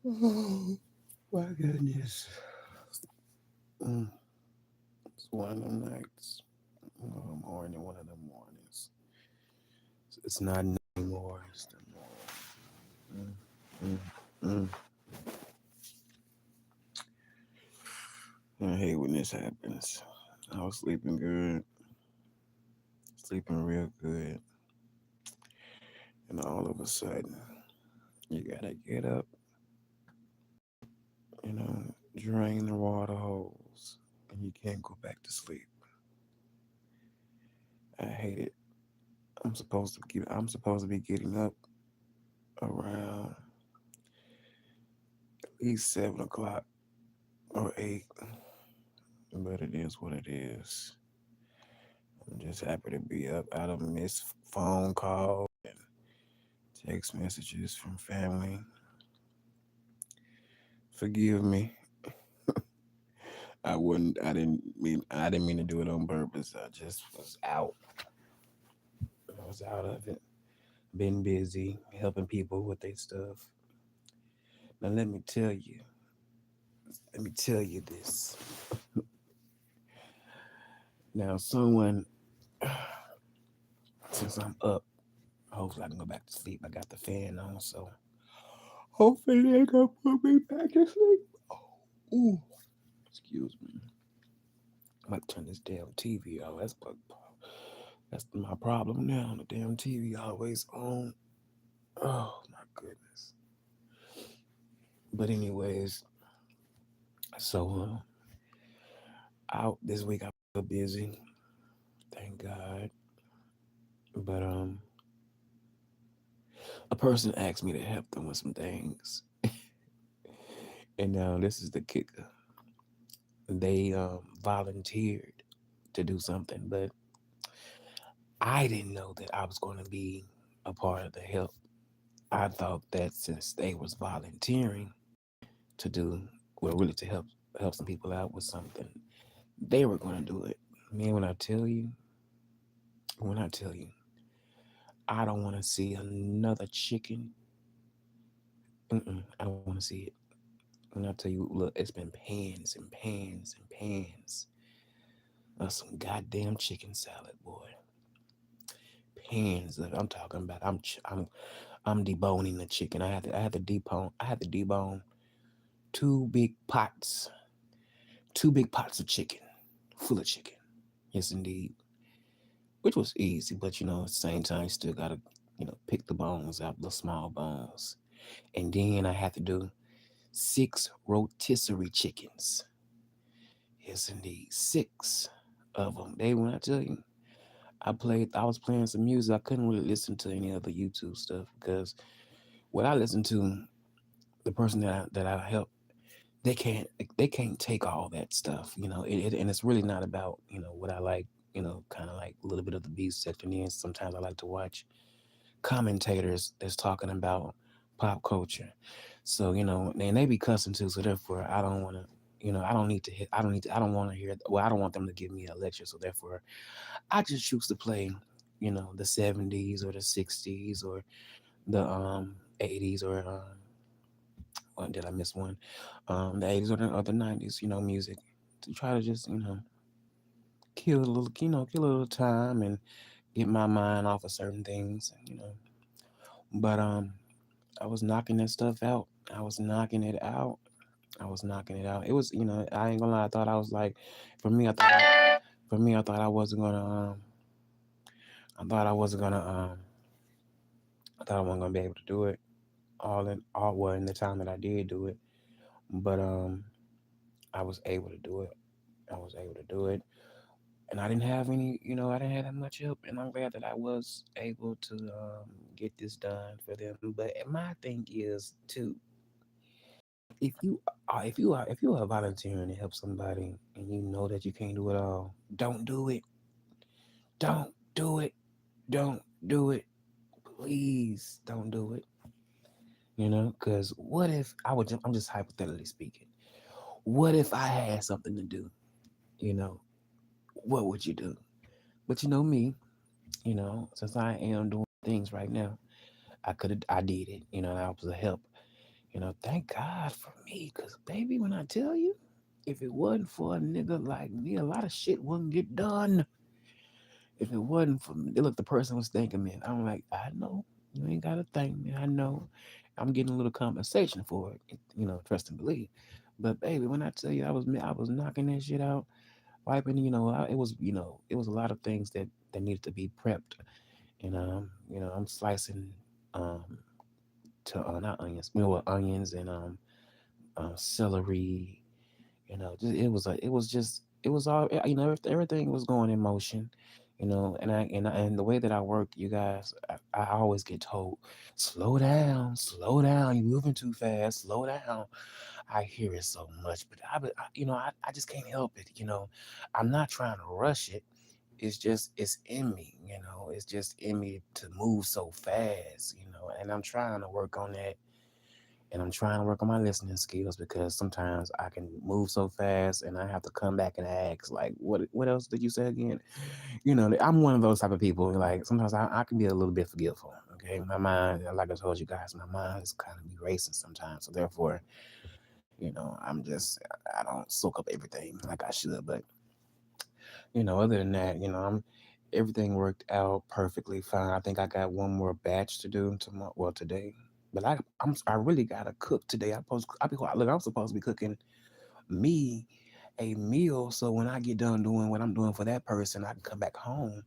Oh, my goodness. Mm, it's one of them nights. Morning, one of them mornings. It's not anymore. It's the morning. Mm, mm, I hate when this happens. I was sleeping good, sleeping real good, and all of a sudden, you gotta get up, drain the water hose, and you can't go back to sleep. I hate it. I'm supposed to be getting up around at least 7 o'clock or 8, but it is what it is. I'm just happy to be up out of missed phone calls and text messages from family. Forgive me. I didn't mean to do it on purpose. I just was out. I was out of it. Been busy helping people with their stuff. Now let me tell you this. Now someone since I'm up, hopefully I can go back to sleep. I got the fan on, so hopefully they can put me back to sleep. Oh, ooh, excuse me. I'm about to turn this damn TV off. That's my problem now. The damn TV always on. Oh my goodness. But anyways, so out this week I feel busy. Thank God. But a person asked me to help them with some things, and now this is the kicker. They volunteered to do something, but I didn't know that I was going to be a part of the help. I thought that since they was volunteering to do, well, really to help some people out with something, they were going to do it. Man, when I tell you, I don't want to see another chicken. I don't want to see it. When I tell you, look, it's been pans and pans and pans of some goddamn chicken salad, boy. Pans of, I'm talking about. I'm deboning the chicken. I had to debone two big pots, two big pots of chicken, full of chicken. Yes, indeed. Which was easy, but at the same time, you still gotta, pick the bones out, the small bones. And then I had to do 6 rotisserie chickens. Yes, indeed, 6 of them. When I tell you, I was playing some music. I couldn't really listen to any other YouTube stuff because what I listened to, the person that I helped, they can't they can't take all that stuff. And it's really not about what I like. Kind of like a little bit of the beef section. And sometimes I like to watch commentators that's talking about pop culture. So and they be cussing too. So therefore, I don't want to. I don't need to hit. I don't need to. I don't want to hear. Well, I don't want them to give me a lecture. So therefore, I just choose to play. The '70s or the '60s or the '80s or what did I miss one? The '80s or the '90s. Music to try to just kill a little time and get my mind off of certain things. But I was knocking that stuff out. I was knocking it out. I was knocking it out. It was, I ain't gonna lie. I thought I was like, for me, I thought I wasn't gonna, I thought I wasn't gonna, I thought I wasn't gonna be able to do it well in the time that I did do it. But I was able to do it. I was able to do it, and I didn't have any, I didn't have that much help, and I'm glad that I was able to get this done for them. But my thing is too, if you are volunteering to help somebody and you know that you can't do it all, don't do it. Don't do it. Don't do it. Please don't do it. Because what if I'm just hypothetically speaking. What if I had something to do? You know, what would you do? But me, since I am doing things right now, I did it. I was a help. Thank God for me, cause baby, when I tell you, if it wasn't for a nigga like me, a lot of shit wouldn't get done. If it wasn't for me, look, the person was thanking me. I'm like, I know you ain't gotta thank me. I know I'm getting a little compensation for it. Trust and believe. But baby, when I tell you, I was knocking that shit out, wiping. It was a lot of things that needed to be prepped, and I'm slicing um to not onions, onions and celery. It was all, everything was going in motion. And the way that I work, you guys, I always get told, slow down, you're moving too fast, slow down. I hear it so much, but I just can't help it. I'm not trying to rush it. It's in me. It's just in me to move so fast. And I'm trying to work on that, and I'm trying to work on my listening skills, because sometimes I can move so fast and I have to come back and ask, like, what else did you say again? I'm one of those type of people. Like, sometimes I can be a little bit forgetful. Okay, my mind, like I told you guys, my mind is kind of be racing sometimes. So therefore, I don't soak up everything like I should. But other than that, everything worked out perfectly fine. I think I got one more batch to do tomorrow. Well, today, but I really gotta cook today. I'm supposed to be cooking me a meal, so when I get done doing what I'm doing for that person, I can come back home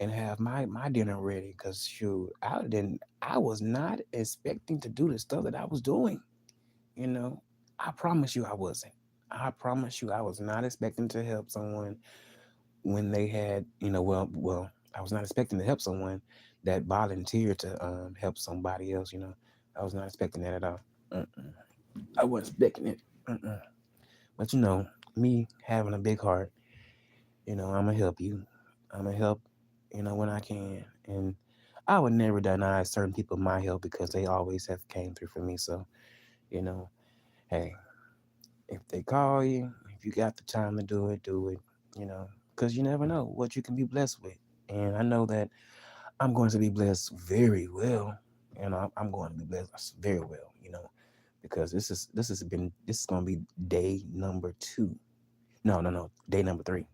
and have my dinner ready. Cause shoot, I was not expecting to do the stuff that I was doing. You know, I promise you I wasn't. I promise you I was not expecting to help someone when they had, I was not expecting to help someone that volunteered to help somebody else. I was not expecting that at all. Mm-mm. I wasn't expecting it. Mm-mm. But me having a big heart, I'm gonna help you. I'm gonna help, when I can, and I would never deny certain people my help, because they always have came through for me. So, you know, hey, if they call you, if you got the time to do it, do it. Because you never know what you can be blessed with. And I know that I'm going to be blessed very well. I'm going to be blessed very well, because this is going to be day number 2. No, no, no, day number 3.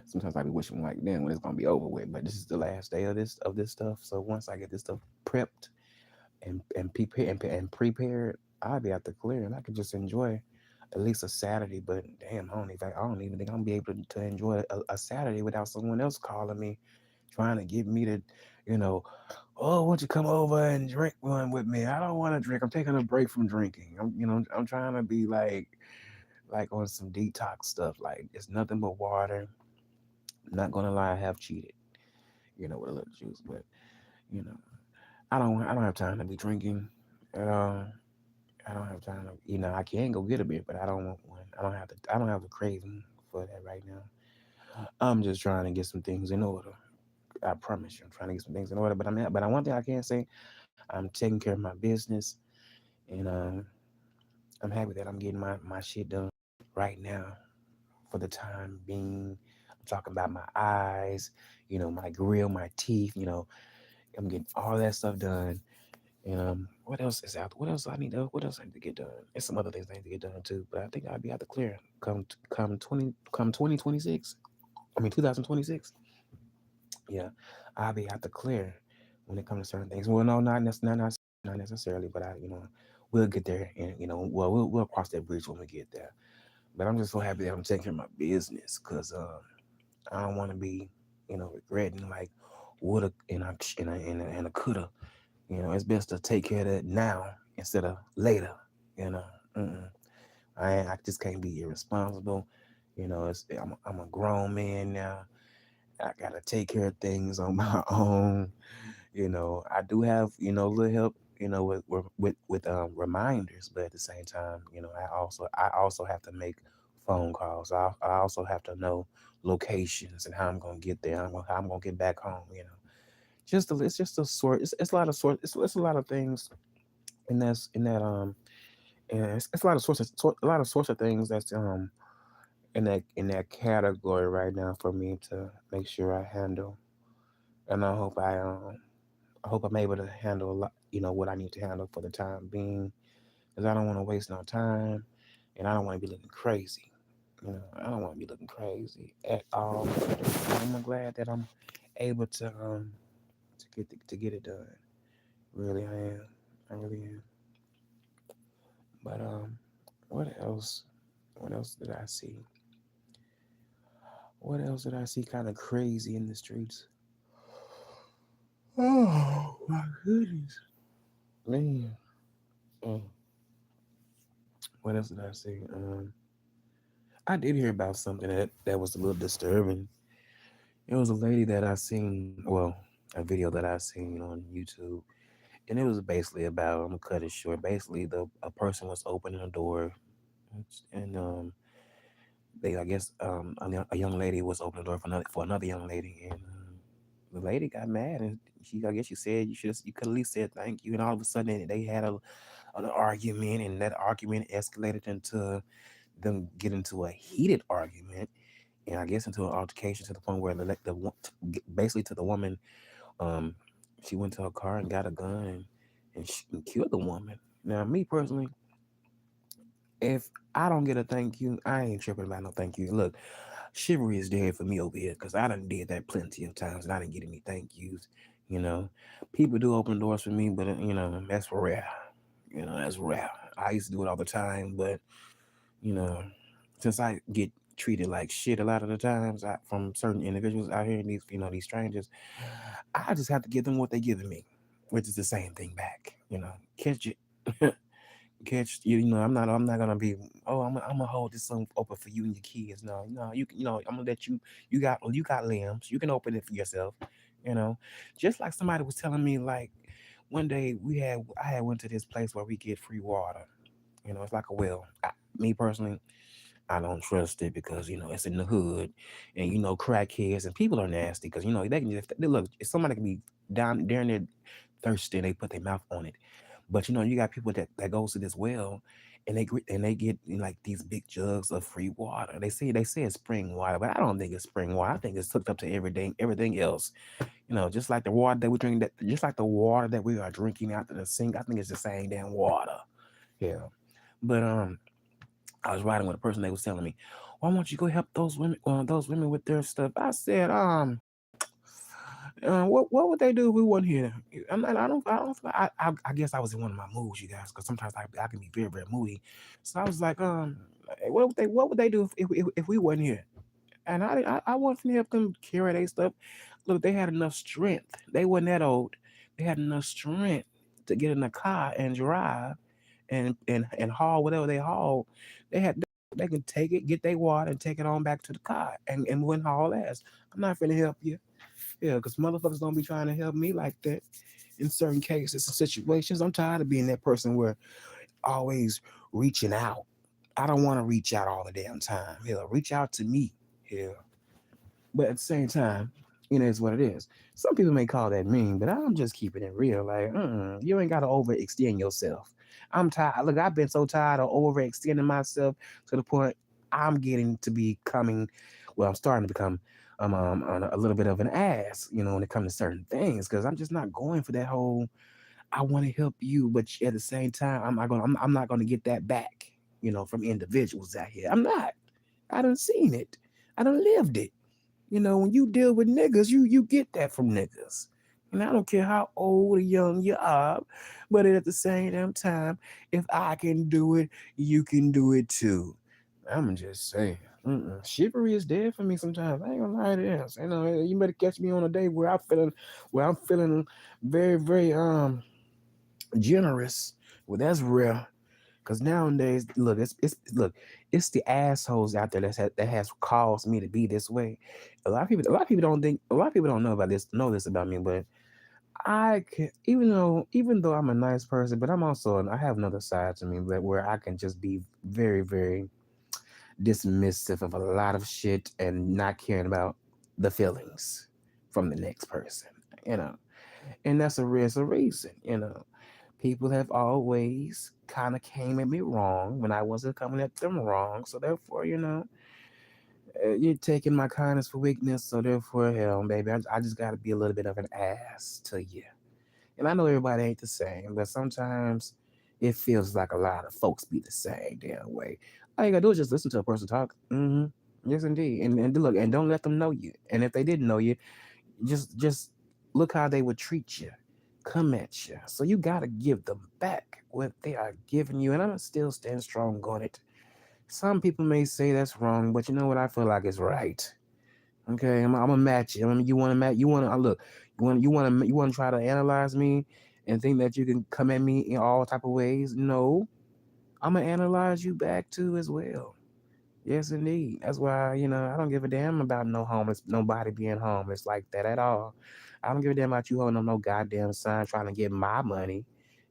Sometimes I be wishing, like, then when it's gonna be over with. But this is the last day of this stuff. So once I get this stuff prepped and prepared, I'll be out the clear, and I can just enjoy at least a Saturday. But damn, I don't even think I'm gonna be able to enjoy a Saturday without someone else calling me, trying to get me to, you know, oh, won't you come over and drink one with me? I don't want to drink. I'm taking a break from drinking. I'm trying to be like on some detox stuff. Like, it's nothing but water. I'm not gonna lie, I have cheated, with a little juice, but you know, I don't have time to be drinking at all. I don't have time to, I can go get a beer, but I don't want one. I don't have the craving for that right now. I'm just trying to get some things in order. I promise you, I'm trying to get some things in order. But one thing I can say, I'm taking care of my business, and I'm happy that I'm getting my shit done right now for the time being. I'm talking about my eyes, my grill, my teeth. I'm getting all that stuff done. And what else is out? What else I need to get done? There's some other things I need to get done too. But I think I'll be out the clear come 2026. I mean 2026. Yeah, I'll be out the clear when it comes to certain things. Well, no, not necessarily, but we'll get there, and we'll cross that bridge when we get there. But I'm just so happy that I'm taking care of my business, because I don't want to be, regretting, like, woulda and a coulda. It's best to take care of that now instead of later. You know, Mm-mm. I just can't be irresponsible. I'm a grown man now. I gotta take care of things on my own. I do have, a little help, with reminders, but at the same time, I also have to make phone calls. I also have to know locations and how I'm gonna get there. How I'm gonna get back home. It's just a sort. It's a lot of sort. It's a lot of things, and that's in that and it's a lot of sorts of things that's in that category right now for me to make sure I handle. And I hope I hope I'm able to handle a lot, what I need to handle for the time being, because I don't want to waste no time, and I don't want to be looking crazy. I don't want to be looking crazy at all. I'm glad that I'm able to get it done. Really, I am. I really am. But what else? What else did I see? What else did I see kind of crazy in the streets? Oh my goodness, man. Mm, what else did I see? I did hear about something that was a little disturbing. It was a lady that I seen, well, a video that I seen on YouTube, and it was basically about. I'm gonna cut it short. Basically, the a person was opening a door, and I guess, a young lady was opening the door for another young lady, and the lady got mad, and I guess she said you could at least said thank you, and all of a sudden they had an argument, and that argument escalated into them get into a heated argument, and I guess into an altercation to the point where basically to the woman, um, she went to her car and got a gun and killed the woman. Now, me personally, if I don't get a thank you, I ain't tripping about no thank you. Look, chivalry is dead for me over here because I done did that plenty of times and I didn't get any thank yous. You know, people do open doors for me, but that's rare. That's rare. I used to do it all the time, but you know, since I get treated like shit a lot of the times from certain individuals out here, these strangers, I just have to give them what they giving me, which is the same thing back. Catch it. Catch I'm not gonna be, oh, I'm gonna hold this one open for you and your kids. No, no, I'm gonna let you got limbs, you can open it for yourself. you know just like somebody was telling me, like, one day I had went to this place where we get free water. It's like a well. Me personally, I don't trust it because it's in the hood, and crackheads and people are nasty because they can just look. If somebody can be down there thirsty and they put their mouth on it, but you got people that goes to this well, and they get like these big jugs of free water. They say it's spring water, but I don't think it's spring water. I think it's hooked up to everything else. Just like the water that we drink, just like the water that we are drinking out of the sink. I think it's the same damn water. Yeah, but I was riding with a person. They was telling me, "Why don't you go help those women with their stuff?" I said, what would they do if we weren't here? I guess I was in one of my moods, you guys, because sometimes I can be very, very moody. So I was like, what would they do if we weren't here? And I wanted to help them carry their stuff. Look, they had enough strength. They wasn't that old. They had enough strength to get in the car and drive and haul whatever they haul. They could take it, get their water, and take it on back to the car and wouldn't haul ass. I'm not finna help you. Yeah, because motherfuckers don't be trying to help me like that in certain cases and situations. I'm tired of being that person where always reaching out. I don't want to reach out all the damn time. Hell, reach out to me. Hell. But at the same time, it is what it is. Some people may call that mean, but I'm just keeping it real. Like, you ain't got to overextend yourself. I'm tired. Look, I've been so tired of overextending myself to the point I'm getting to becoming, well, I'm starting to become a little bit of an ass, when it comes to certain things, because I'm just not going for that whole, I want to help you, but at the same time, I'm not gonna get that back, from individuals out here. I'm not. I done seen it. I done lived it. When you deal with niggas, you get that from niggas. And I don't care how old or young you are, but at the same damn time, if I can do it, you can do it too. I'm just saying. Chivalry is dead for me sometimes. I ain't gonna lie to this. You better catch me on a day where I'm feeling very, very generous. Well, that's rare. Cause nowadays, look, it's the assholes out there that has caused me to be this way. A lot of people don't know this about me, but I can, even though I'm a nice person, but I have another side to me where I can just be very, very dismissive of a lot of shit and not caring about the feelings from the next person, you know. And that's a reason, People have always kind of came at me wrong when I wasn't coming at them wrong. So therefore, you're taking my kindness for weakness. So therefore, hell, baby, I just got to be a little bit of an ass to you. And I know everybody ain't the same, but sometimes it feels like a lot of folks be the same damn way. All you gotta do is just listen to a person talk. Yes, indeed. And look, and don't let them know you. And if they didn't know you, just look how they would treat you, come at you. So you gotta give them back what they are giving you. And I'm still stand strong on it. Some people may say that's wrong, but you know what? I feel like it's right. Okay, I'm gonna match it. I mean, you want to match? You want to look? You want to try to analyze me and think that you can come at me in all type of ways? No, I'm gonna analyze you back too as well. Yes, indeed. That's why I don't give a damn about nobody being homeless like that at all. I don't give a damn about you holding up no goddamn sign trying to get my money.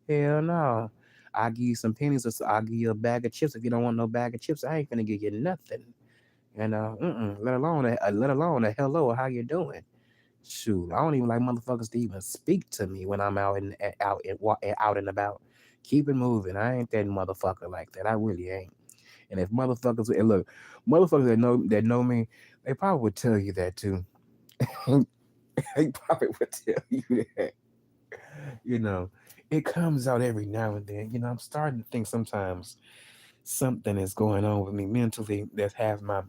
Hell no. I'll give you some pennies or I'll give you a bag of chips. If you don't want no bag of chips, I ain't gonna give you nothing. Let alone a hello, how you doing? Shoot, I don't even like motherfuckers to even speak to me when I'm out and about. Keep it moving. I ain't that motherfucker like that. I really ain't. And if motherfuckers and look, motherfuckers that know me, they probably would tell you that too. They probably would tell you that. You know, it comes out every now and then. I'm starting to think sometimes something is going on with me mentally that has my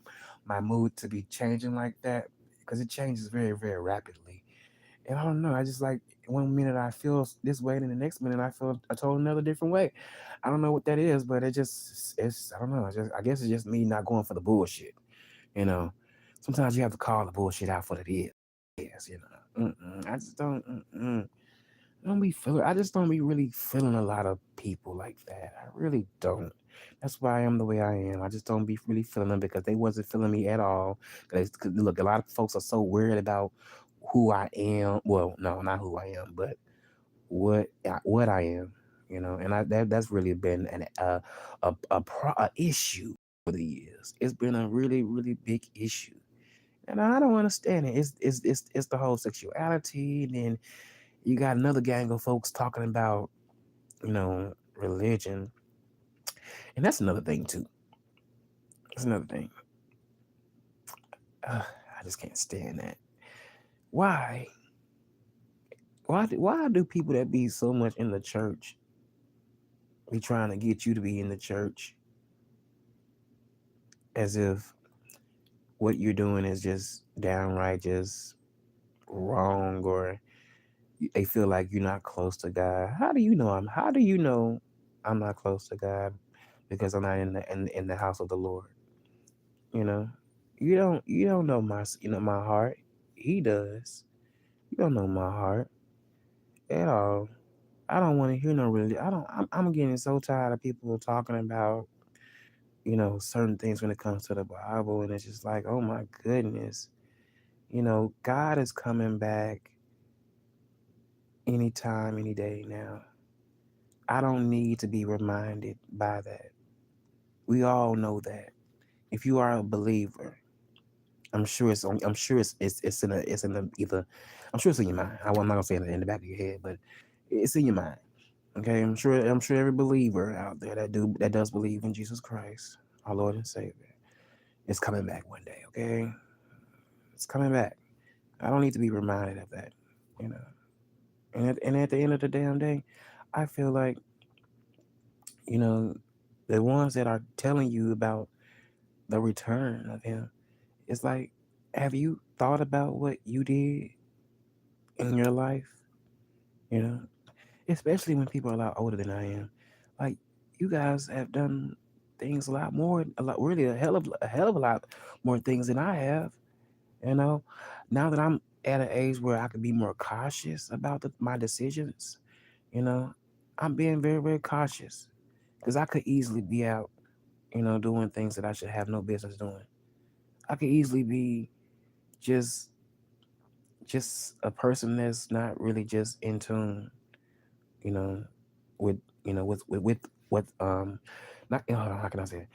mood to be changing like that because it changes very, very rapidly. And I don't know. I just like one minute I feel this way, and the next minute I feel a total another different way. I don't know what that is, but it's I don't know. I guess it's just me not going for the bullshit. You know, sometimes you have to call the bullshit out for what it is. I just don't be feeling. I just don't be really feeling a lot of people like that. I really don't. That's why I am the way I am. I just don't be really feeling them because they wasn't feeling me at all. Cause look, a lot of folks are so worried about who I am. Well, no, not who I am, but what I am. And that's really been a issue over the years. It's been a really, really big issue. And I don't understand it. It's the whole sexuality, and then you got another gang of folks talking about, religion. And that's another thing too. That's another thing. I just can't stand that. Why? Why do people that be so much in the church be trying to get you to be in the church as if what you're doing is just downright just wrong, or they feel like you're not close to God? How do you know I'm not close to God because I'm not in the house of the Lord? You know, you don't know my heart. He does. You don't know my heart at all. I don't want to hear no really. I don't. I'm getting so tired of people talking about certain things when it comes to the Bible, and it's just like, oh my goodness, God is coming back anytime, any day now. I don't need to be reminded by that. We all know that. If you are a believer, I'm sure it's in the either. I'm sure it's in your mind. I'm not gonna say it in the back of your head, but it's in your mind. Okay, I'm sure every believer out there that does believe in Jesus Christ, our Lord and Savior, is coming back one day. Okay, it's coming back. I don't need to be reminded of that. You know, and at the end of the damn day, I feel like you know the ones that are telling you about the return of Him. It's like, have you thought about what you did in your life? You know, especially when people are a lot older than I am. Like, you guys have done things really a hell of a lot more things than I have. You know, now that I'm at an age where I can be more cautious about my decisions, you know, I'm being very, very cautious because I could easily be out, doing things that I should have no business doing. I could easily be just just a person that's not really just in tune, you know, with with what not hold on, how can I say it?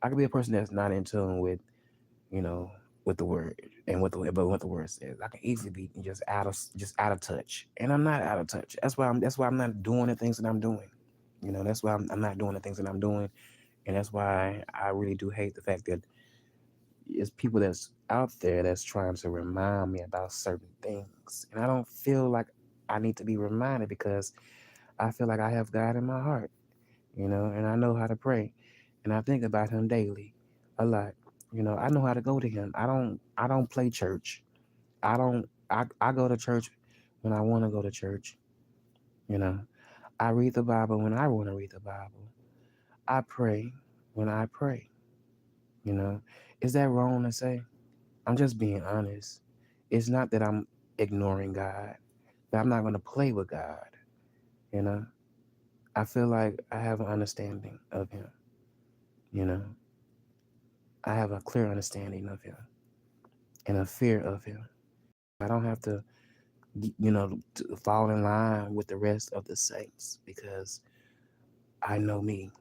I could be a person that's not in tune with you know with the word and what the word says. I can easily be just out of touch, and I'm not out of touch. That's why I'm not doing the things that I'm doing. That's why I'm not doing the things that I'm doing, and that's why I really do hate the fact that it's people that's out there that's trying to remind me about certain things, and I don't feel like I need to be reminded because I feel like I have God in my heart, and I know how to pray, and I think about Him daily, a lot. I know how to go to Him. I don't play church. I go to church when I want to go to church. You know, I read the Bible when I want to read the Bible. I pray when I pray. You know, is that wrong to say? I'm just being honest. It's not that I'm ignoring God, but I'm not going to play with God. You know, I feel like I have an understanding of Him. You know, I have a clear understanding of Him and a fear of Him. I don't have to, to fall in line with the rest of the saints because I know me.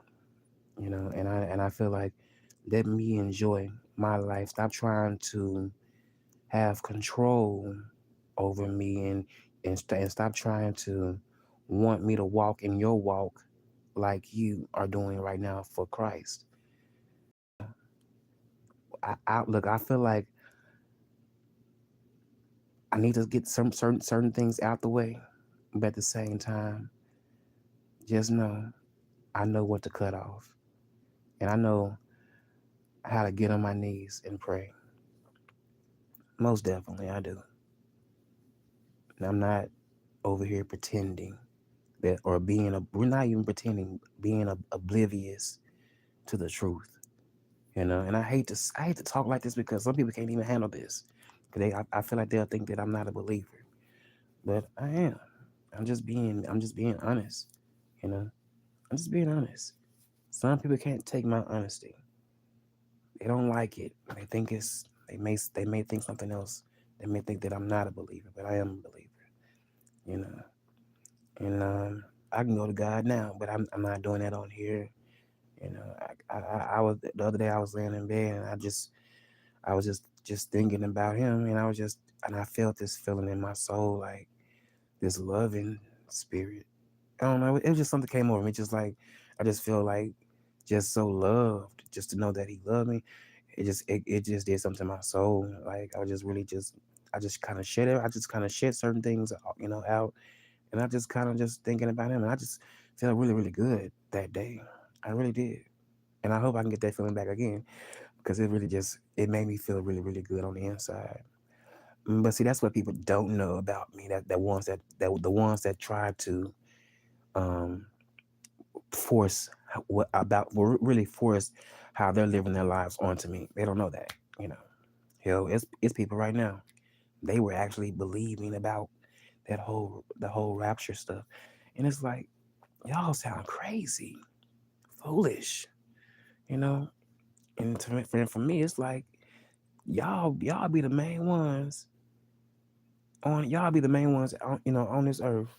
And I feel like let me enjoy my life. Stop trying to have control over me and stop trying to want me to walk in your walk like you are doing right now for Christ. Look, I feel like I need to get some certain things out the way, but at the same time, just know I know what to cut off, and I know how to get on my knees and pray. Most definitely, I do. And I'm not over here pretending that or we're not even pretending being oblivious to the truth. And I hate to talk like this because some people can't even handle this. I feel like they'll think that I'm not a believer, but I am. I'm just being honest. You know, I'm just being honest. Some people can't take my honesty. They don't like it. They may think something else. They may think that I'm not a believer, but I am a believer. You know, and I can go to God now, but I'm not doing that on here. I was the other day I was laying in bed and I was just thinking about Him, and I felt this feeling in my soul, like this loving spirit. I don't know. It was just something came over me. Just like I just feel like just so loved, just to know that He loved me. It just did something to my soul. Like I just kind of shed it. I just kind of shed certain things, out, and I just kind of just thinking about Him, and I just felt really really good that day. I really did, and I hope I can get that feeling back again because it made me feel really really good on the inside. But see, that's what people don't know about me. That the ones that try to um force what about really force how they're living their lives onto me. They don't know that, you know. Hell, it's people right now. They were actually believing about the whole rapture stuff, and it's like y'all sound crazy, foolish, you know. And for me, it's like y'all be the main ones on on this earth,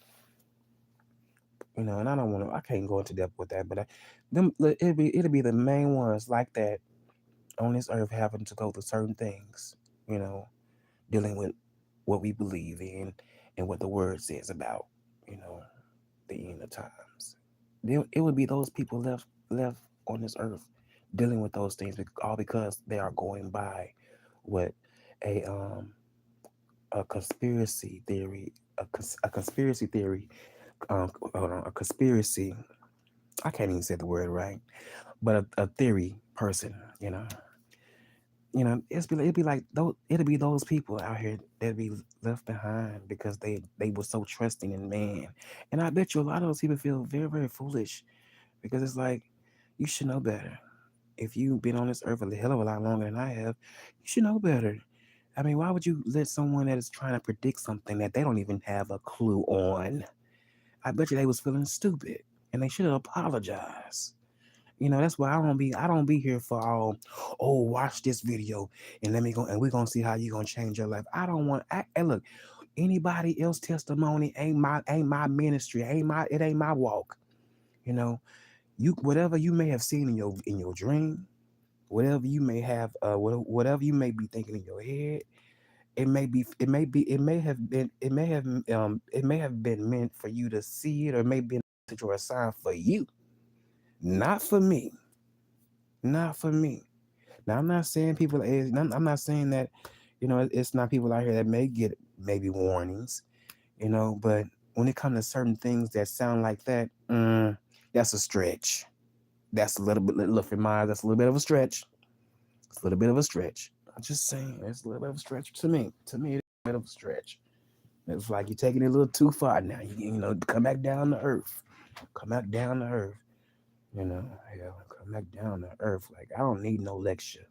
And I don't want to. I can't go into depth with that, but it'll be the main ones like that on this earth having to go through certain things, you know, dealing with what we believe in and what the word says about, you know, the end of times. It would be those people left on this earth dealing with those things, all because they are going by what a um a conspiracy theory a conspiracy theory hold on, a conspiracy. I can't even say the word right, but a theory person, it'd be like those. It'd be those people out here that be left behind because they were so trusting in man, and I bet you a lot of those people feel very very foolish because it's like you should know better. If you've been on this earth a hell of a lot longer than I have, you should know better. I mean, why would you let someone that is trying to predict something that they don't even have a clue on? I bet you they was feeling stupid, and they should have apologized. That's why I don't be here for all, oh, watch this video and let me go and we're gonna see how you gonna change your life. I don't want and look, anybody else testimony ain't my ministry, it ain't my walk. You know, you whatever you may have seen in your dream, whatever you may have whatever you may be thinking in your head, it may have been meant for you to see it, or maybe a sign for you, not for me. Not for me. Now, I'm not saying I'm not saying that, it's not people out here that may get maybe warnings. But when it comes to certain things that sound like that, that's a stretch. That's a little bit, look for mine, that's a little bit of a stretch. It's a little bit of a stretch. I'm just saying, it's a little bit of a stretch to me. To me, it's a bit of a stretch. It's like you're taking it a little too far now. Come back down to earth. Come back down to earth. Come back down to earth. Like, I don't need no lecture.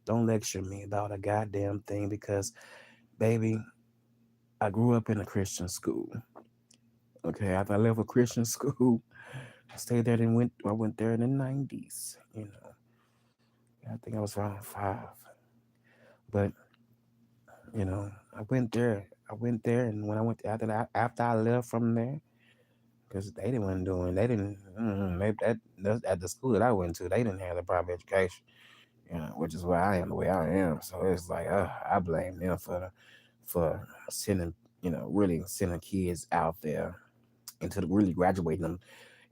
Don't lecture me about a goddamn thing because, baby, I grew up in a Christian school. Okay, after I left a Christian school, I stayed there and I went there in the 90s. I think I was around 5. But, I went there. I went there, and when I went after I left from there, because they didn't want doing, they didn't, that's at the school that I went to, they didn't have the proper education, which is why I am the way I am. So it's like, I blame them for sending, really sending kids out there into really graduating them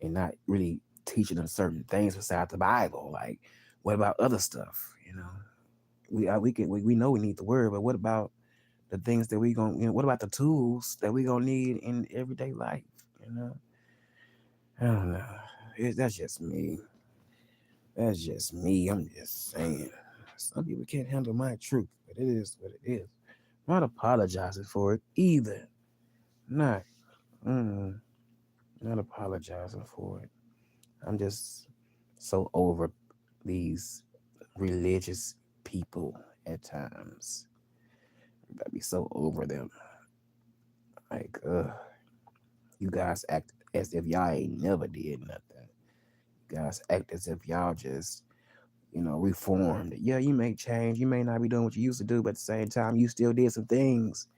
and not really teaching them certain things besides the Bible. Like, what about other stuff? We know we need the word, but what about the things that we gonna? What about the tools that we gonna need in everyday life? You know, I don't know. That's just me. That's just me. I'm just saying. Some people can't handle my truth, but it is what it is. I'm not apologizing for it either. Not, mm, not apologizing for it. I'm just so over these religious people at times. I be so over them. Like, you guys act as if y'all ain't never did nothing. You guys act as if y'all just, reformed. Yeah, you may change. You may not be doing what you used to do, but at the same time, you still did some things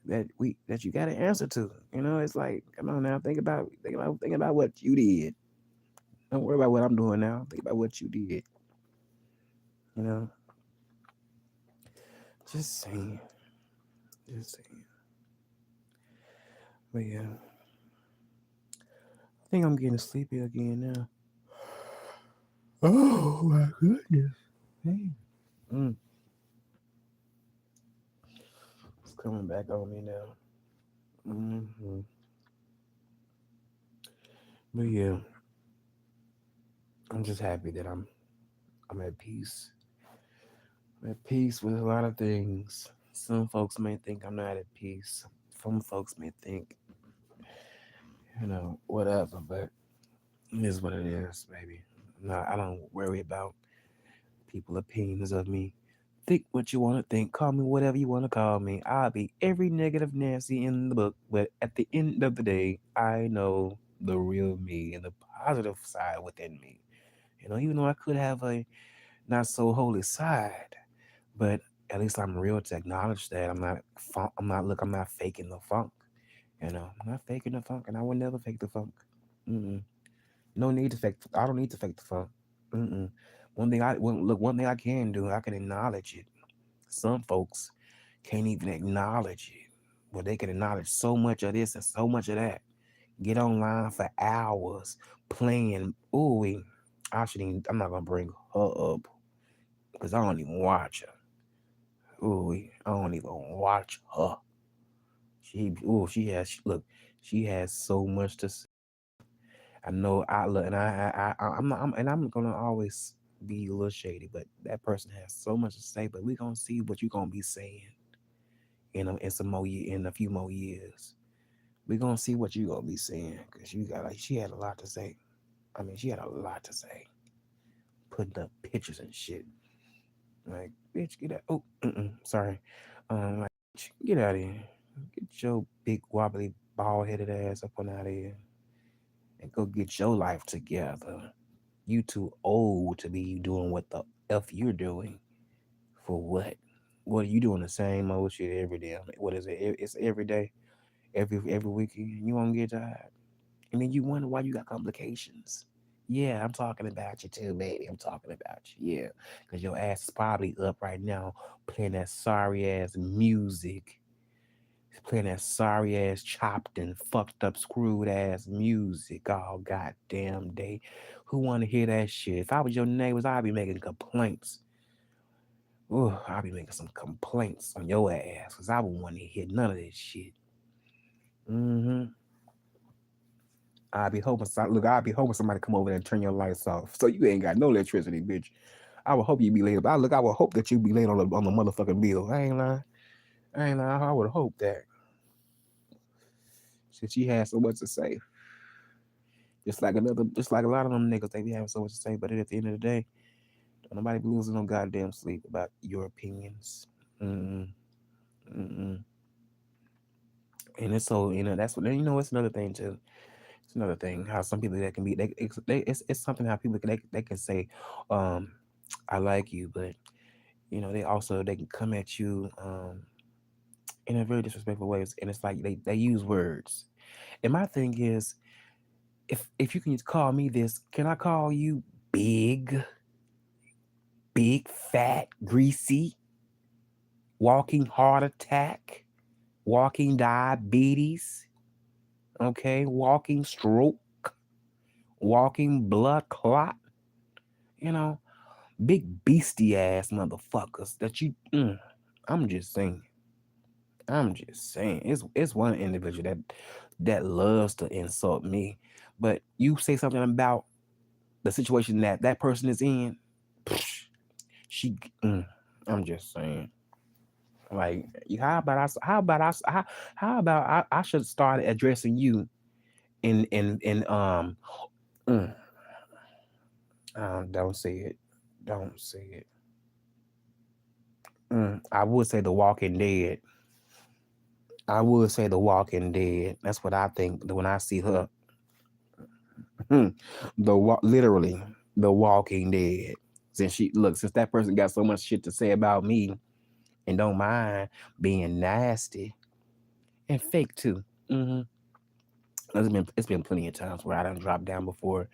that you got to answer to. It's like, come on now, think about what you did. Don't worry about what I'm doing now. Think about what you did. You know, just saying, just saying. But yeah, I think I'm getting sleepy again now. Oh my goodness. Hey. Mm, it's coming back on me now. hmm But yeah, I'm just happy that I'm at peace. I'm at peace with a lot of things. Some folks may think I'm not at peace. Some folks may think, whatever, but it is what it is, baby. No, I don't worry about people' opinions of me. Think what you want to think. Call me whatever you want to call me. I'll be every negative Nancy in the book. But at the end of the day, I know the real me and the positive side within me. Even though I could have a not so holy side, but at least I'm real to acknowledge that I'm not faking the funk. I'm not faking the funk, and I will never fake the funk. Mm-mm. No need to fake. I don't need to fake the funk. Mm-mm. One thing I can do, I can acknowledge it. Some folks can't even acknowledge it, but they can acknowledge so much of this and so much of that. Get online for hours playing. Ooh, I shouldn't. I'm not gonna bring her up because I don't even watch her. Ooh, I don't even watch her. Look. She has so much to say. I know. I look, and I'm not. And I'm gonna always be a little shady, but that person has so much to say. But we gonna see what you gonna be saying in a few more years. We gonna see what you gonna be saying because she had a lot to say. I mean, she had a lot to say, putting up pictures and shit. Like, bitch, get out. Oh, sorry. Like, get out of here. Get your big wobbly bald headed ass up on out of here and go get your life together. You too old to be doing what the f you're doing. For what? What are you doing the same old shit every day? What is it? It's every day, every weekend. You won't get tired, and then you wonder why you got complications. Yeah, I'm talking about you too, baby. I'm talking about you. Yeah, because your ass is probably up right now playing that sorry ass music, playing that sorry ass chopped and fucked up screwed ass music all goddamn day. Who want to hear that shit? If I was your neighbors, I'd be making complaints. I'll be making some complaints on your ass because I wouldn't want to hear none of this shit. Mm-hmm. I'll be hoping somebody come over there and turn your lights off, so you ain't got no electricity, bitch. I would hope you be late. I would hope that you be late on the motherfucking bill. I ain't lying. I would hope that. Since she has so much to say, just like a lot of them niggas, they be having so much to say, but at the end of the day, don't nobody be losing no goddamn sleep about your opinions. Mm-mm. Mm-mm. And it's so that's what it's another thing too. It's another thing how some people that can be it's something how people they can say, um, I like you, but they can come at you in a very disrespectful ways, and it's like they use words. And my thing is, if you can call me this, can I call you big, fat, greasy, walking heart attack, walking diabetes, okay, walking stroke, walking blood clot, you know, big beastie ass motherfuckers that you. I'm just saying. It's one individual that loves to insult me, but you say something about the situation that person is in, she. I'm just saying. Like, how about I should start addressing you in mm, don't say it, don't say it. I would say The Walking Dead. I would say The Walking Dead. That's what I think when I see her. Literally The Walking Dead. Since that person got so much shit to say about me and don't mind being nasty and fake too. Mm-hmm. It's been plenty of times where I done dropped down before,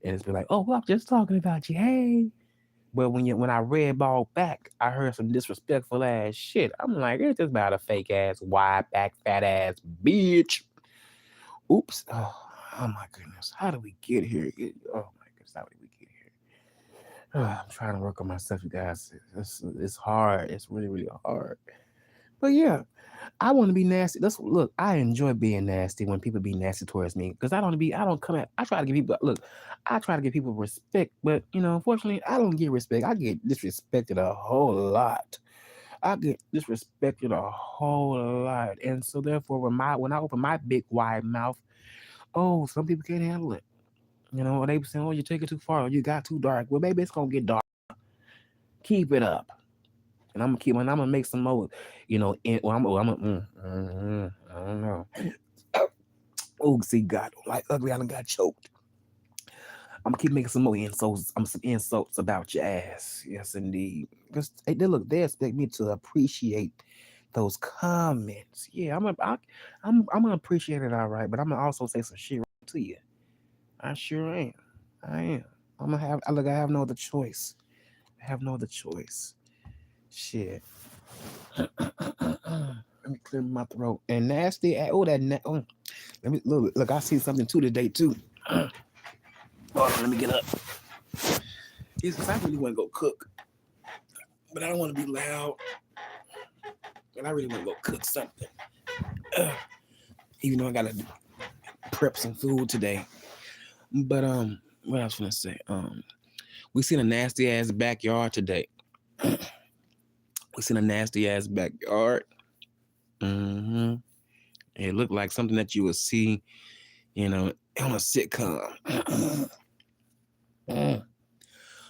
and it's been like, oh, well, I'm just talking about you, hey. But when I red ball back, I heard some disrespectful ass shit. I'm like, it's just about a fake ass, wide back, fat ass bitch. Oops. Oh my goodness. How did we get here? Oh my goodness. How did we get here? I'm trying to work on myself, you guys. It's hard. It's really, really hard. But yeah, I want to be nasty. Look. I enjoy being nasty when people be nasty towards me because I don't be. I don't come at. I try to give people. Look, I try to give people respect, but unfortunately, I don't get respect. I get disrespected a whole lot. I get disrespected a whole lot, and so therefore, when I open my big wide mouth, oh, some people can't handle it. They be saying, "Oh, you take it too far. Or you got too dark." Well, maybe it's gonna get dark. Keep it up, and I'm gonna make some more. Well, I don't know. Oh, see, God, like ugly, I done got choked. I'm gonna keep making some more insults. Some insults about your ass. Yes, indeed. Because they expect me to appreciate those comments. Yeah, I'm gonna appreciate it all right, but I'm gonna also say some shit right to you. I sure am. I am. I have no other choice. I have no other choice. Shit. Let me clear my throat. And nasty. Oh, let me look. I see something too today too. Hold on, let me get up. It's because I really want to go cook, but I don't want to be loud. And I really want to go cook something. Even though I gotta prep some food today. But what I was gonna say? We seen a nasty ass backyard today. We seen a nasty ass backyard. Mm-hmm. It looked like something that you would see, on a sitcom.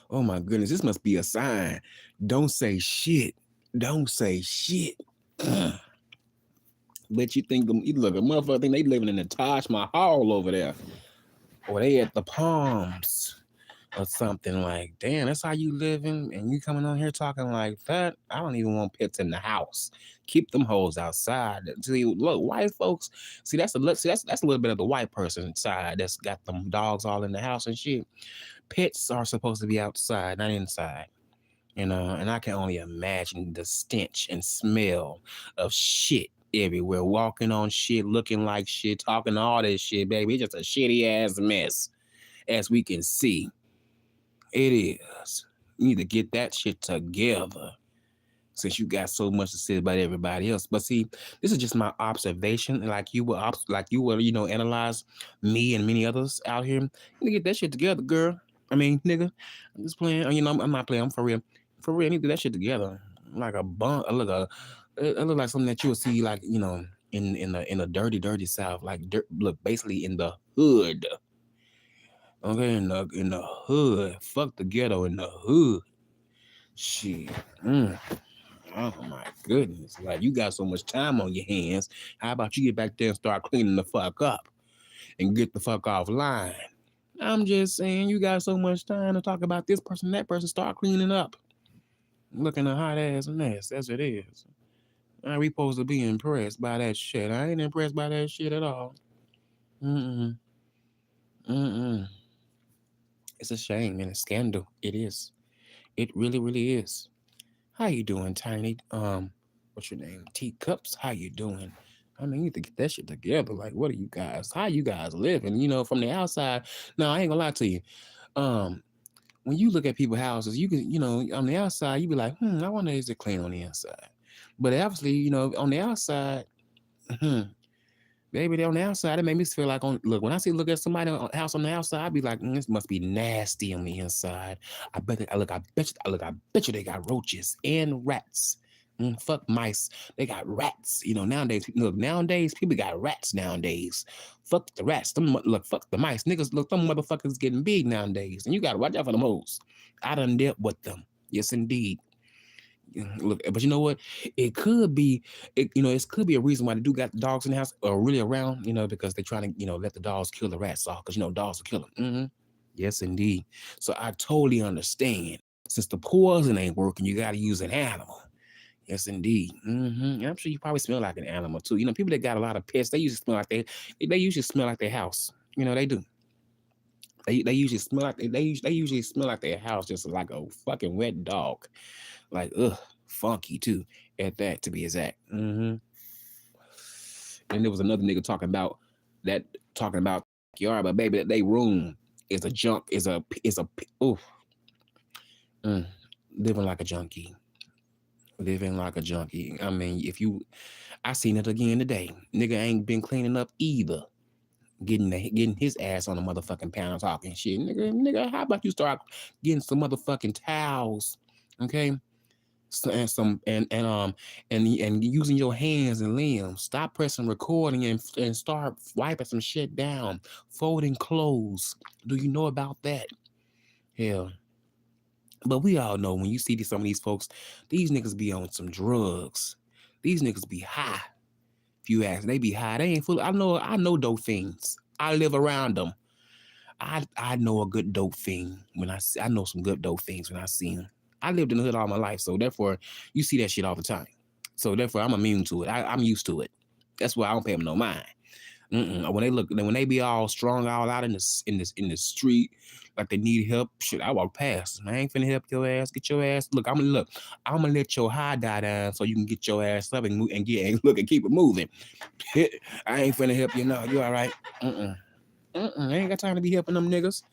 Oh my goodness, this must be a sign. Don't say shit. Don't say shit. But you think look, a motherfucker think they living in the Taj Mahal over there, or they at the Palms or something. Like, damn, that's how you living, and you coming on here talking like that. I don't even want pets in the house. Keep them hoes outside. See, look, white folks. See, that's a little bit of the white person side that's got them dogs all in the house and shit. Pets are supposed to be outside, not inside. And I can only imagine the stench and smell of shit everywhere, walking on shit, looking like shit, talking all this shit, baby. It's just a shitty ass mess, as we can see. It is. You need to get that shit together. since you got so much to say about everybody else. But see, this is just my observation, and like you would, analyze me and many others out here. You need to get that shit together, girl. I mean, nigga, I'm just playing. I'm not playing. I'm for real. For real, I need to get that shit together. Like a bun. I look like something that you would see, like in the dirty South, like look, basically in the hood. Okay, in the hood. Fuck the ghetto in the hood. Shit. Mm. Oh my goodness. Like you got so much time on your hands. How about you get back there and start cleaning the fuck up and get the fuck offline? I'm just saying you got so much time to talk about this person, that person, start cleaning up. Looking a hot ass mess, as it is. We supposed to be impressed by that shit. I ain't impressed by that shit at all. Mm-mm. Mm-mm. It's a shame and a scandal. It is. It really, really is. How you doing, Tiny? What's your name? Teacups. How you doing? I mean, you need to get that shit together. Like, what are you guys? How you guys living? From the outside. No, I ain't gonna lie to you. Um, when you look at people's houses, you can, on the outside, you be like, I wonder is it clean on the inside? But obviously, on the outside, baby, on the outside, it made me feel like when I look at somebody house on the outside, I be like, this must be nasty on the inside. I bet you they got roaches and rats. Fuck mice. They got rats. Nowadays people got rats nowadays. Fuck the rats. Fuck the mice. Niggas, look, them motherfuckers getting big nowadays. And you gotta watch out for them hoes. I done dealt with them. Yes, indeed. Look, but you know what? It could be, it could be a reason why they do got the dogs in the house or really around, because they're trying to, let the dogs kill the rats off, because dogs will kill them. Yes, indeed. So I totally understand. Since the poison ain't working, you got to use an animal. Yes, indeed. And I'm sure you probably smell like an animal too. People that got a lot of pets, they usually smell like they usually smell like their house. They do. They usually smell like they usually smell like their house, just like a fucking wet dog. Like, funky too, at that, to be exact. And there was another nigga talking about yard, but baby, that they room is a junk, oof. Living like a junkie. Living like a junkie. I mean, I seen it again today. Nigga ain't been cleaning up either. Getting his ass on the motherfucking pound talking shit. Nigga, how about you start getting some motherfucking towels, okay? And using your hands and limbs. Stop pressing recording and start wiping some shit down. Folding clothes. Do you know about that? Hell. But we all know when you see some of these folks, these niggas be on some drugs. These niggas be high. If you ask, they be high. They ain't full. I know dope fiends. I live around them. I know a good dope fiend I know some good dope fiends when I see them. I lived in the hood all my life, so therefore you see that shit all the time. So therefore I'm immune to it. I'm used to it. That's why I don't pay them no mind. When they be all strung all out in the street like they need help, shit, I walk past. I ain't finna help your ass. Get your ass. I'm gonna let your high die down so you can get your ass up and move and keep it moving. I ain't finna help you. No, you all right? I ain't got time to be helping them niggas.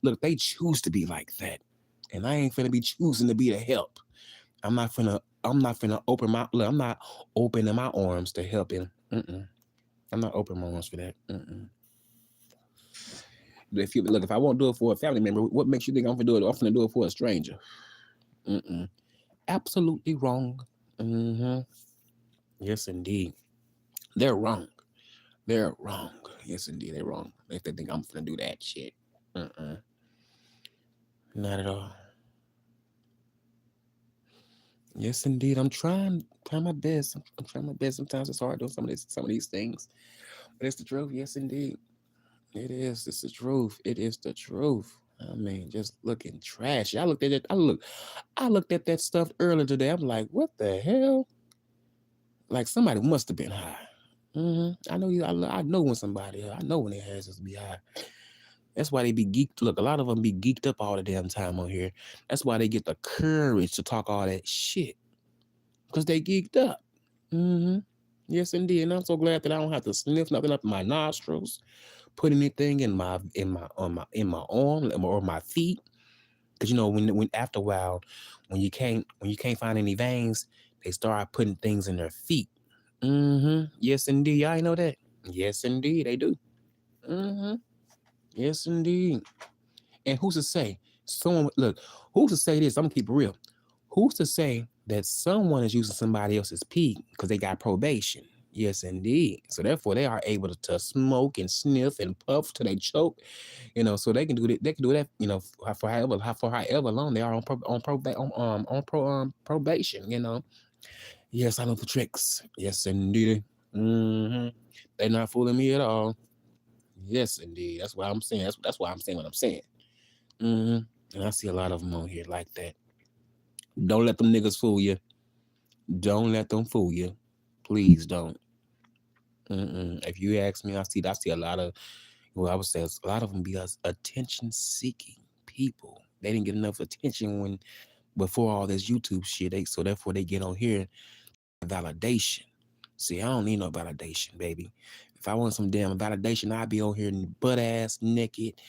Look, they choose to be like that, and I ain't finna be choosing to be the help. I'm not finna open my. Look, I'm not opening my arms to helping. I'm not opening my arms for that. If I won't do it for a family member, what makes you think I'm gonna do it? I'm gonna do it for a stranger. Absolutely wrong. Yes, indeed. They're wrong. They're wrong. Yes, indeed, they're wrong. If they think I'm gonna do that shit. Not at all. Yes, indeed. I'm trying my best. I'm trying my best. Sometimes it's hard doing some of these things. But it's the truth. Yes, indeed. It is. It's the truth. It is the truth. I mean, just looking trash. I looked at it. I looked at that stuff earlier today. I'm like, what the hell? Like somebody must have been high. I know I know when somebody. I know when their asses be high. That's why they be geeked. Look, a lot of them be geeked up all the damn time on here. That's why they get the courage to talk all that shit. Because they geeked up. Yes, indeed. And I'm so glad that I don't have to sniff nothing up my nostrils, put anything in my arm or my feet. Because you know, when after a while, when you can't find any veins, they start putting things in their feet. Yes, indeed. Y'all know that. Yes, indeed, they do. Mm-hmm. Yes, indeed. And who's to say someone look? Who's to say this? I'm gonna keep it real. Who's to say that someone is using somebody else's pee because they got probation? Yes, indeed. So therefore, they are able to smoke and sniff and puff till they choke. You know, so they can do that. They can do that. You know, for however long they are on probation. You know. Yes, I know the tricks. Yes, indeed. Mm-hmm. They're not fooling me at all. Yes, indeed. That's what I'm saying. That's why I'm saying what I'm saying. Mm-hmm. And I see a lot of them on here like that. Don't let them niggas fool you. Don't let them fool you. Please don't. If you ask me, I see a lot of, well, I would say a lot of them because attention-seeking people. They didn't get enough attention when before all this YouTube shit. So therefore they get on here validation. See, I don't need no validation, baby. If I want some damn validation, I'd be on here butt ass naked,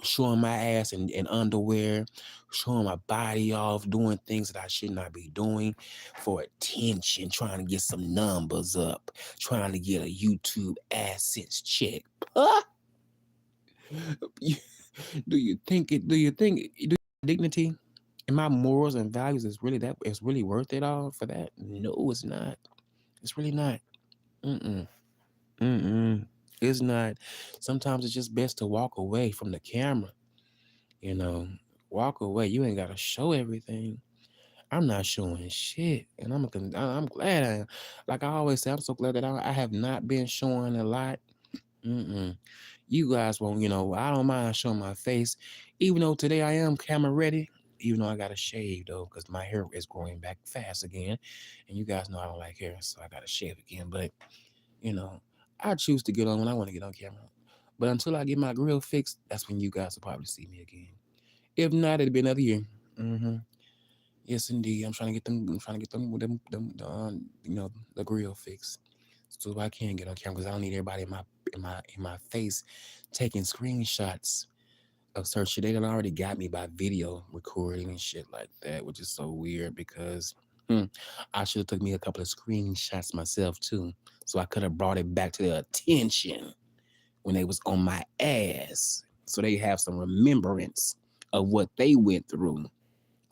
showing my ass in underwear, showing my body off, doing things that I should not be doing for attention, trying to get some numbers up, trying to get a YouTube AdSense check. Do you think dignity and my morals and values is really worth it all for that? No, it's not. It's really not. Mm-mm. Mm-mm. It's not. Sometimes it's just best to walk away from the camera. You know, walk away. You ain't gotta show everything. I'm not showing shit, and I'm glad. Like I always say, I'm so glad that I have not been showing a lot. Mm-mm. You guys won't. You know, I don't mind showing my face, even though today I am camera ready. Even though I got to shave though, because my hair is growing back fast again, and you guys know I don't like hair, so I got to shave again. But you know, I choose to get on when I want to get on camera. But until I get my grill fixed, that's when you guys will probably see me again. If not, it'll be another year. Mm-hmm. Yes, indeed. I'm trying to get them. I'm trying to get the grill fixed, so I can get on camera because I don't need everybody in my face taking screenshots of certain shit. They done already got me by video recording and shit like that, which is so weird because I should have took me a couple of screenshots myself too, so I could have brought it back to their attention when they was on my ass, so they have some remembrance of what they went through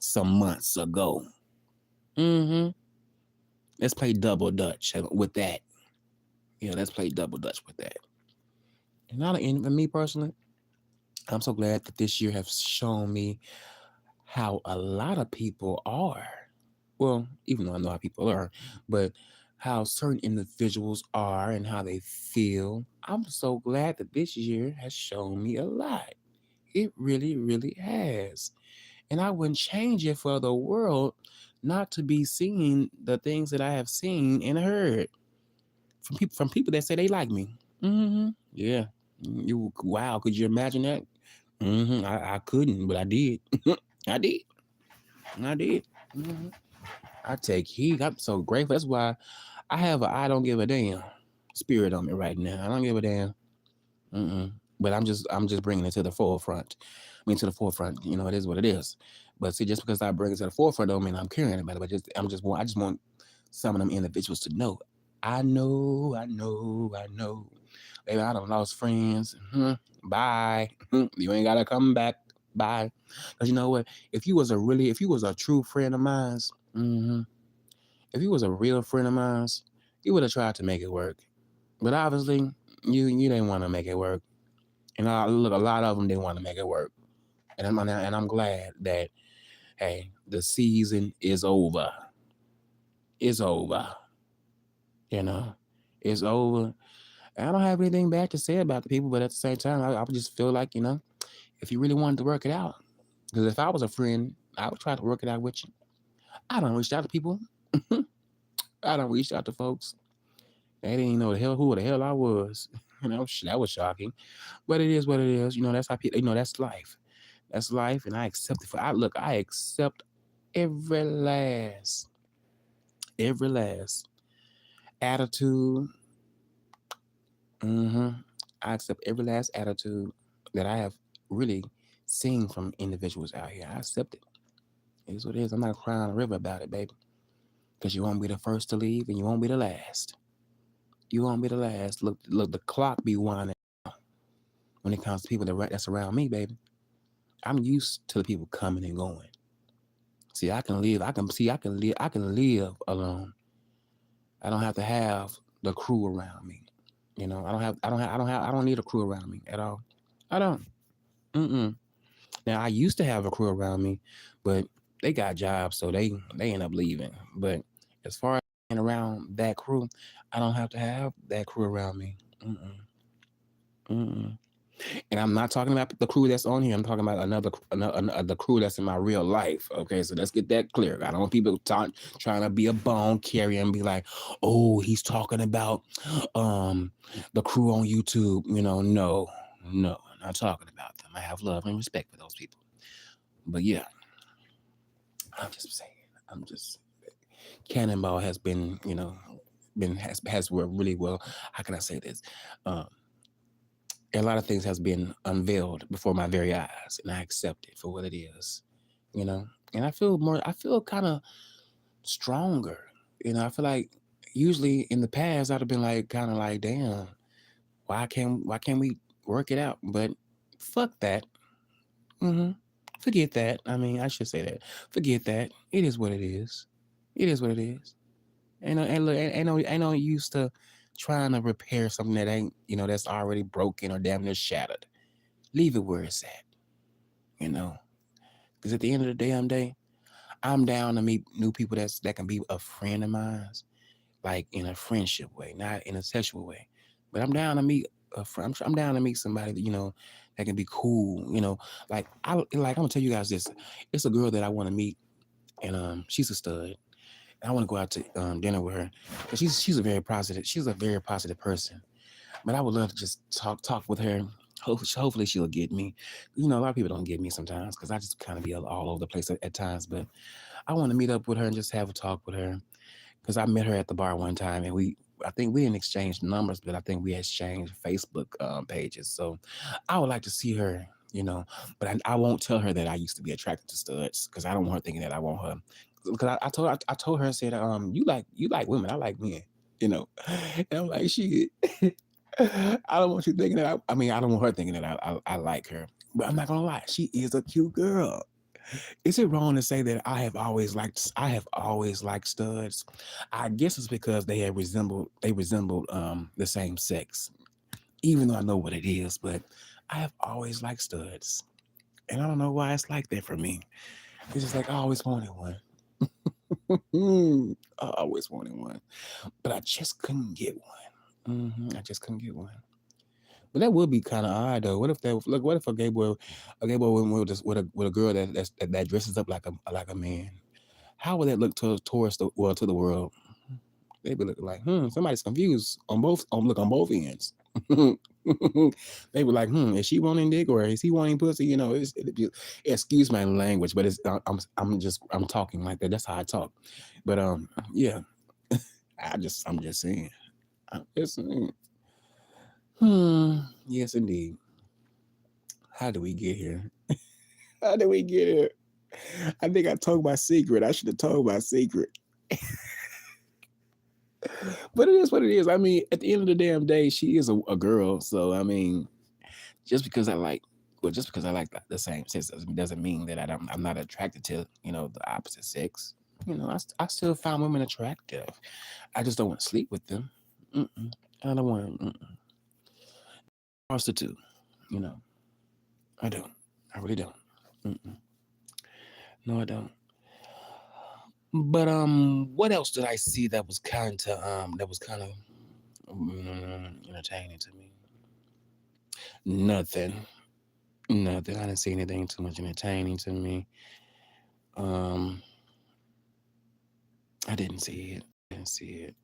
some months ago. Mm-hmm. Let's play double dutch with that. Yeah, let's play double dutch with that. And for me personally, I'm so glad that this year has shown me how a lot of people are. Well, even though I know how people are, but how certain individuals are and how they feel. I'm so glad that this year has shown me a lot. It really, really has. And I wouldn't change it for the world not to be seeing the things that I have seen and heard from people that say they like me. Yeah. Wow, could you imagine that? I couldn't, but I did. I did. I did. hmm I take heed. I'm so grateful. That's why I have a I don't give a damn spirit on me right now. I don't give a damn. But I'm just bringing it to the forefront. To the forefront. You know, it is what it is. But see, just because I bring it to the forefront don't mean I'm caring about it. But I just want some of them individuals to know. I know, I know, I know. Baby, I done lost friends. Bye. You ain't gotta come back. Bye. Cause you know what? If you was a true friend of mine, if you was a real friend of mine, you would have tried to make it work. But obviously, you didn't want to make it work. And look, a lot of them didn't want to make it work. And I'm glad that hey, the season is over. It's over. You know, it's over. I don't have anything bad to say about the people, but at the same time, I would just feel like if you really wanted to work it out, because if I was a friend, I would try to work it out with you. I don't reach out to people. I don't reach out to folks. They didn't know who the hell I was. That was shocking. But it is what it is. That's how people. That's life. That's life, and I accept it. I accept every last attitude. I accept every last attitude that I have really seeing from individuals out here. I accept it. It is what it is. I'm not crying a river about it, baby. Because you won't be the first to leave and you won't be the last. You won't be the last. Look, the clock be winding when it comes to people that's around me, baby. I'm used to the people coming and going. See, I can live. I can live alone. I don't have to have the crew around me. You know, I don't need a crew around me at all. I don't. Mm-mm. Now I used to have a crew around me, but they got jobs, so they end up leaving. But as far as being around that crew, I don't have to have that crew around me. Mm-mm. Mm-mm. And I'm not talking about the crew that's on here. I'm talking about another the crew that's in my real life. Okay, so let's get that clear. I don't want people trying to be a bone carrier and be like, "Oh, he's talking about um the crew on YouTube." You know, no, I'm not talking about them. I have love and respect for those people. But yeah, I'm just saying. I'm just Cannonball has been, has worked really well. How can I say this? Um, a lot of things has been unveiled before my very eyes, and I accept it for what it is. You know, and I feel kind of stronger. You know, I feel like usually in the past I'd have been like kind of like, damn, why can't we work it out? But fuck that. hmm Forget that. I mean, I should say that. Forget that. It is what it is. It is what it is. And look, ain't no use to trying to repair something that ain't, that's already broken or damn near shattered. Leave it where it's at, you know. Because at the end of the damn day, I'm down to meet new people that can be a friend of mine, like in a friendship way, not in a sexual way. But I'm down to meet a friend. I'm down to meet somebody that that can be cool. I'm gonna tell you guys this. It's a girl that I want to meet, and she's a stud. I want to go out to dinner with her. But she's a very positive person. But I would love to just talk with her. Hopefully she'll get me. A lot of people don't get me sometimes because I just kind of be all over the place at times. But I want to meet up with her and just have a talk with her because I met her at the bar one time and I think we didn't exchange numbers, but I think we exchanged Facebook pages. So I would like to see her. But I won't tell her that I used to be attracted to studs because I don't want her thinking that I want her. Because I told her, I said, you like women, I like men. And I'm like, shit. I don't want you thinking that I mean, I don't want her thinking that I like her. But I'm not gonna lie, she is a cute girl. Is it wrong to say that I have always liked studs? I guess it's because they resembled the same sex. Even though I know what it is, but I have always liked studs. And I don't know why it's like that for me. It's just like I always wanted one. I always wanted one. But I just couldn't get one. I just couldn't get one. But that would be kind of odd though. What if a gay boy went with a girl that dresses up like a man? How would that look to the world? They'd be looking like, somebody's confused on both ends. They were like, is she wanting dick or is he wanting pussy? Excuse my language, but I'm talking like that. That's how I talk. But yeah, I'm just saying. I'm just saying. Yes, indeed. How do we get here? How did we get here? I think I told my secret. I should have told my secret. But it is what it is. I mean, at the end of the damn day, she is a girl. So I mean, just because I like the same sex doesn't mean that I'm not attracted to the opposite sex. I still find women attractive. I just don't want to sleep with them. Mm-mm. I don't want to prostitute. You know, I don't. I really don't. Mm-mm. No, I don't. But what else did I see that was kind of entertaining to me? Nothing. Nothing. I didn't see anything too much entertaining to me. Um, I didn't see it. I didn't see it.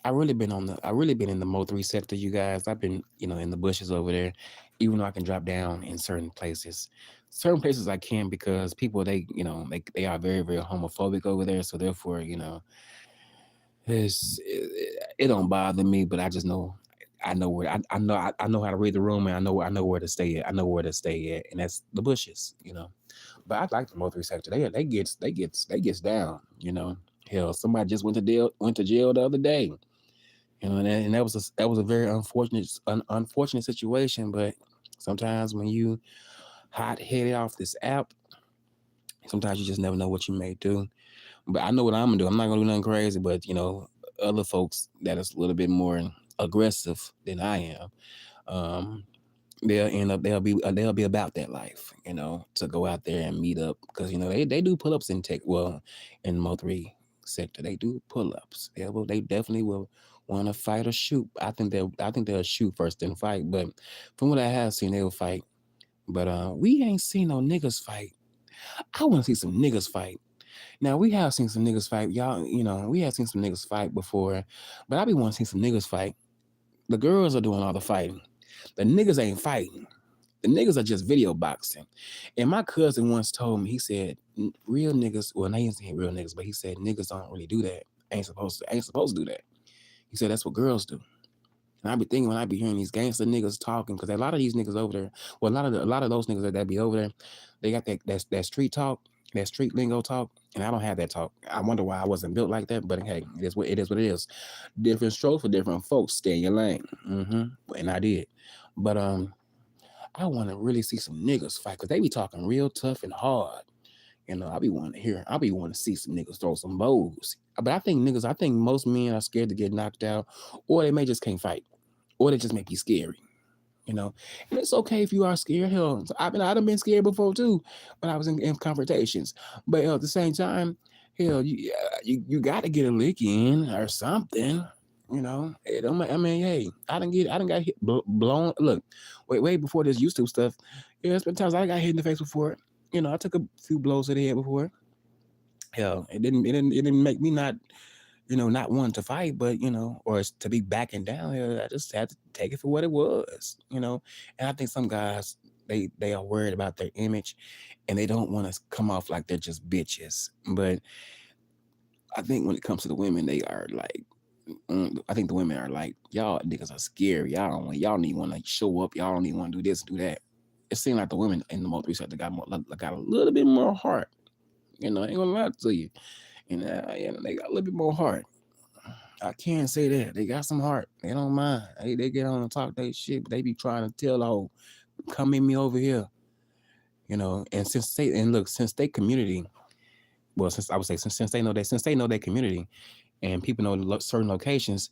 I really been in the Mo3 sector, you guys. I've been, in the bushes over there, even though I can drop down in certain places. Certain places I can because people they are very, very homophobic over there. So therefore, it don't bother me, but I just know I know where I know how to read the room, and I know where to stay at. I know where to stay at, and that's the bushes, you know. But I like the Motor sector. They gets down, you know. Hell, somebody just went to jail the other day, you know, and that was a very unfortunate situation. But sometimes when you hot headed off this app, sometimes you just never know what you may do. But I know what I'm gonna do. I'm not gonna do nothing crazy, but you know, other folks that is a little bit more aggressive than I am, um, they'll be about that life, you know, to go out there and meet up because you know they do pull ups in tech. Well, in Mo3 sector, they do pull ups. They definitely will want to fight or shoot. I think they'll shoot first then fight. But from what I have seen, they'll fight. But we ain't seen no niggas fight. I want to see some niggas fight. Now we have seen some niggas fight, y'all. You know, we have seen some niggas fight before, but I be wanting to see some niggas fight. The girls are doing all the fighting. The niggas ain't fighting. The niggas are just video boxing. And my cousin once told me, he said, real niggas, well, they ain't saying real niggas, but he said niggas don't really do that. Ain't supposed to do that. He said that's what girls do. And I be thinking when I be hearing these gangster niggas talking, because a lot of these niggas over there, well, a lot of those niggas that be over there, they got that street talk, that street lingo talk, and I don't have that talk. I wonder why I wasn't built like that, but hey, it is what it is. Different strokes for different folks. Stay in your lane. And I did. But I want to really see some niggas fight, because they be talking real tough and hard. You know, I be wanting to see some niggas throw some bows. But I think most men are scared to get knocked out, or they may just can't fight, or they just may be scary. You know, and it's okay if you are scared. Hell, I've been scared before too, when I was in confrontations. But at the same time, hell, you got to get a lick in or something. You know, I mean, hey, I done got hit, blown. Look, way before this YouTube stuff. Yeah, it's been times I got hit in the face before. You know, I took a few blows to the head before. Hell, it didn't make me not want to fight, but or to be backing down. Hell, I just had to take it for what it was. And I think some guys they are worried about their image, and they don't want to come off like they're just bitches. But I think when it comes to the women, they are like. I think the women are like, y'all niggas are scary. Y'all don't even want to show up. Y'all don't even want to do this, do that. It seemed like the women in the Mo3 sector got a little bit more heart. I ain't gonna lie to you. And they got a little bit more heart. I can't say that. They got some heart. They don't mind. They get on and talk they shit, but they be trying to tell, oh, come meet me over here. And since they community, well, since I would say since they know their community and people know certain locations,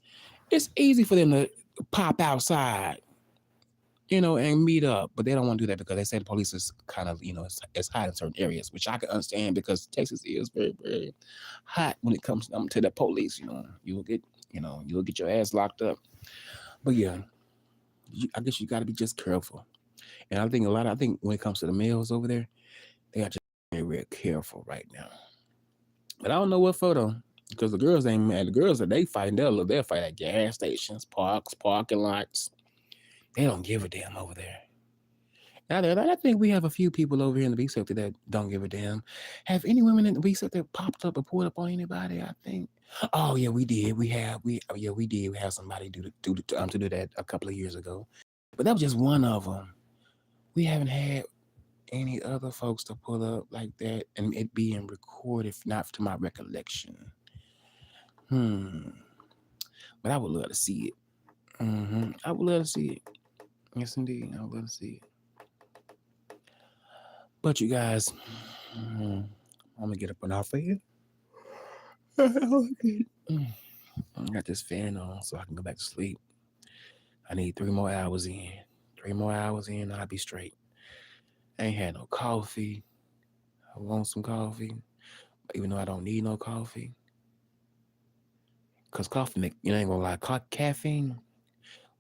it's easy for them to pop outside, and meet up. But they don't want to do that because they say the police is kind of, it's hot in certain areas, which I can understand because Texas is very, very hot when it comes to the police. You'll get your ass locked up. But yeah, I guess you got to be just careful. And I think when it comes to the males over there, they are just very, very careful right now. But I don't know what for though, because the girls ain't mad. The girls that they fighting, they'll fight at gas stations, parks, parking lots. They don't give a damn over there. I think we have a few people over here in the B sector that don't give a damn. Have any women in the B sector popped up or pulled up on anybody? I think. Oh yeah, we did. We did. We have somebody to do that a couple of years ago, but that was just one of them. We haven't had any other folks to pull up like that and it being recorded, not to my recollection. But I would love to see it. I would love to see it. Yes, indeed. I would love to see it. But you guys, I'm gonna get up and off of here. I got this fan on so I can go back to sleep. I need 3 more hours in. 3 more hours in, I'll be straight. I ain't had no coffee. I want some coffee, even though I don't need no coffee. Cause coffee ain't gonna lie, caffeine.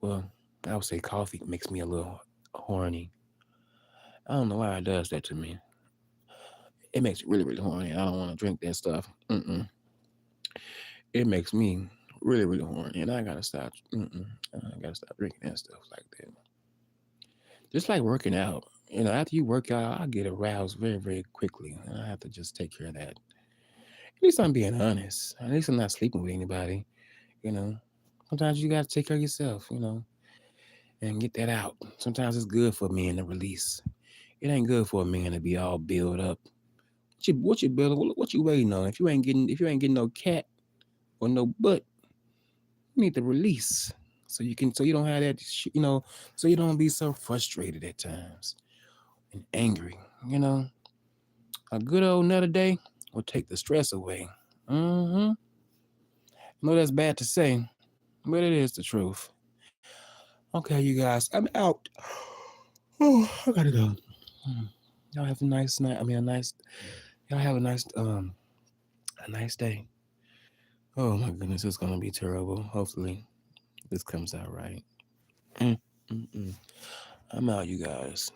Well, I would say coffee makes me a little horny. I don't know why it does that to me. It makes it really, really horny. I don't want to drink that stuff. It makes me really, really horny, and I gotta stop. I gotta stop drinking that stuff like that. Just like working out. After you work out, I get aroused very, very quickly, and I have to just take care of that. At least I'm being honest. At least I'm not sleeping with anybody. Sometimes you gotta take care of yourself. and get that out. Sometimes it's good for a man to release. It ain't good for a man to be all built up. What you building? What you waiting on? If you ain't getting no cat or no butt, you need to release so you don't have that so you don't be so frustrated at times and angry. You know, a good old another day will take the stress away. Mm-hmm. I know that's bad to say, but it is the truth. Okay, you guys, I'm out. Oh, I gotta go. Y'all have a nice night. Y'all have a nice day. Oh my goodness, it's gonna be terrible. Hopefully, this comes out right. Mm, mm, mm. I'm out, you guys.